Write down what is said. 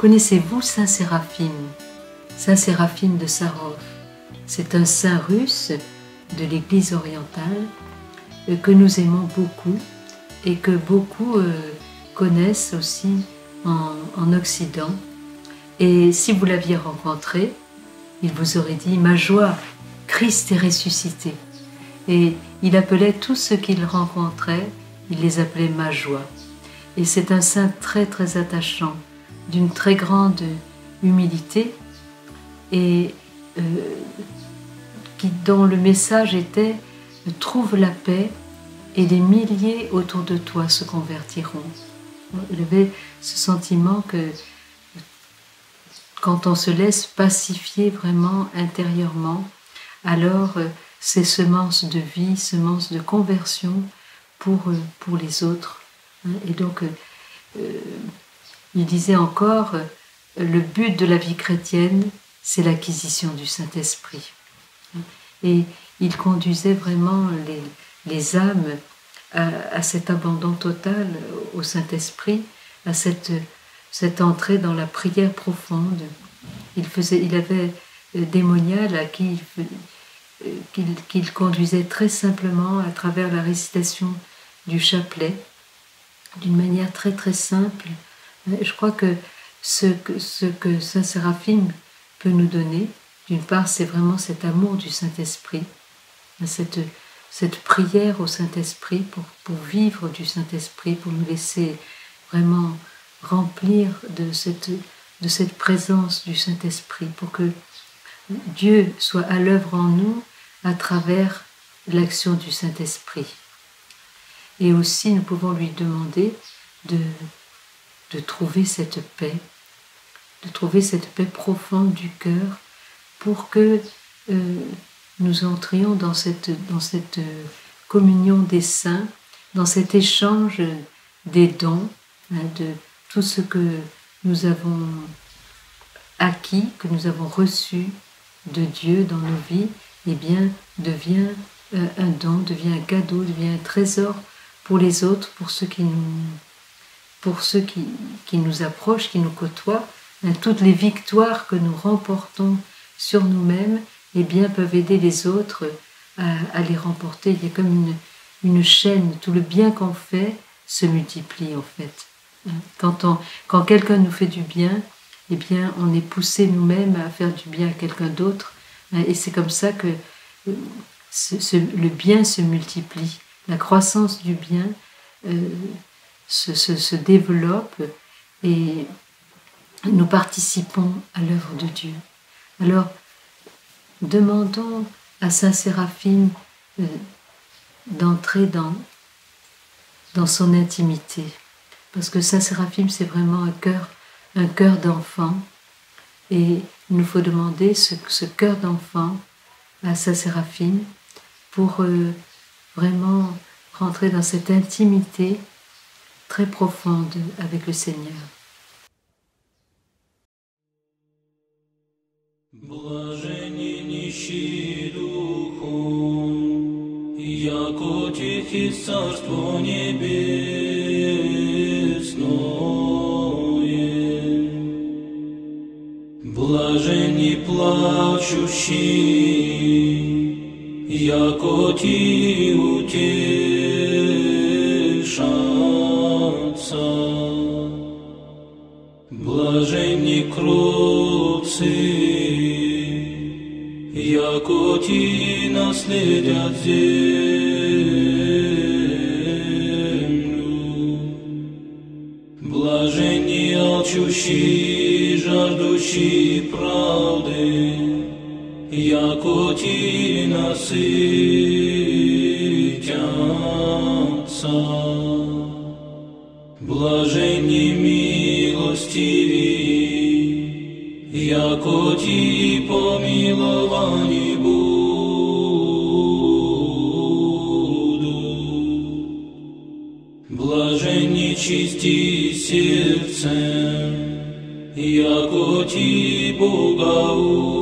Connaissez-vous Saint Séraphime? Saint Séraphime de Sarov. C'est un saint russe de l'Église orientale que nous aimons beaucoup et que beaucoup connaissent aussi en Occident. Et si vous l'aviez rencontré, il vous aurait dit « Ma joie, Christ est ressuscité ». Et il appelait tous ceux qu'il rencontrait, il les appelait « Ma joie ». Et c'est un saint très très attachant, d'une très grande humilité et dont le message était « Trouve la paix et des milliers autour de toi se convertiront ». Il avait ce sentiment que quand on se laisse pacifier vraiment intérieurement, alors ces semences de vie, semences de conversion pour les autres. Et donc, il disait encore, le but de la vie chrétienne, c'est l'acquisition du Saint-Esprit. Et il conduisait vraiment les âmes à cet abandon total au Saint-Esprit, à cette entrée dans la prière profonde. Il avait des moniales à qui qu'il conduisait très simplement à travers la récitation du chapelet, d'une manière très très simple. Je crois que ce que Saint Séraphime peut nous donner, d'une part, c'est vraiment cet amour du Saint-Esprit, cette prière au Saint-Esprit pour vivre du Saint-Esprit, pour nous laisser vraiment remplir de cette présence du Saint-Esprit, pour que Dieu soit à l'œuvre en nous à travers l'action du Saint-Esprit. Et aussi, nous pouvons lui demander de trouver cette paix, profonde du cœur, pour que nous entrions dans cette communion des saints, dans cet échange des dons, de tout ce que nous avons acquis, que nous avons reçu de Dieu dans nos vies, eh bien, devient un don, devient un cadeau, devient un trésor pour les autres, pour ceux qui nous approchent, qui nous côtoient. Toutes les victoires que nous remportons sur nous-mêmes, eh bien, peuvent aider les autres à les remporter. Il y a comme une chaîne, tout le bien qu'on fait se multiplie en fait. Quand quelqu'un nous fait du bien, eh bien, on est poussé nous-mêmes à faire du bien à quelqu'un d'autre. Et c'est comme ça que le bien se multiplie. La croissance du bien se développe et nous participons à l'œuvre de Dieu. Alors, demandons à Saint Séraphime d'entrer dans son intimité. Parce que Saint Séraphime, c'est vraiment un cœur d'enfant. Et il nous faut demander ce cœur d'enfant à Saint Séraphime pour vraiment rentrer dans cette intimité très profonde avec le Seigneur. Блаженни нищие духом, яко тихи царство небесное. Блаженни плачущие, яко ти утешатся. Блаженни кротцы, яко ти наследят землю. Блаженни алчущие, жаждущие правды, яко ти насытятся. Блаженни милостивые, яко ти помиловани будут. Блаженни чисти сердцем, яко ти Бога